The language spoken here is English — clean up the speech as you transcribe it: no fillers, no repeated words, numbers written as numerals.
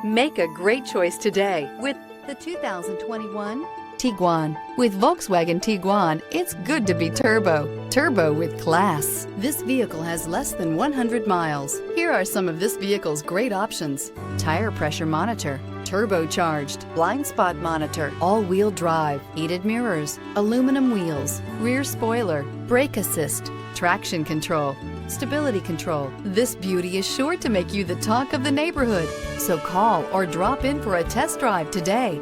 Make a great choice today with the 2021 Tiguan. With Volkswagen Tiguan, it's good to be turbo. Turbo with class. This vehicle has less than 100 miles. Here are some of this vehicle's great options: tire pressure monitor, turbocharged, blind spot monitor, all-wheel drive, heated mirrors, aluminum wheels, rear spoiler, brake assist, traction control, stability control. This beauty is sure to make you the talk of the neighborhood. So call or drop in for a test drive today.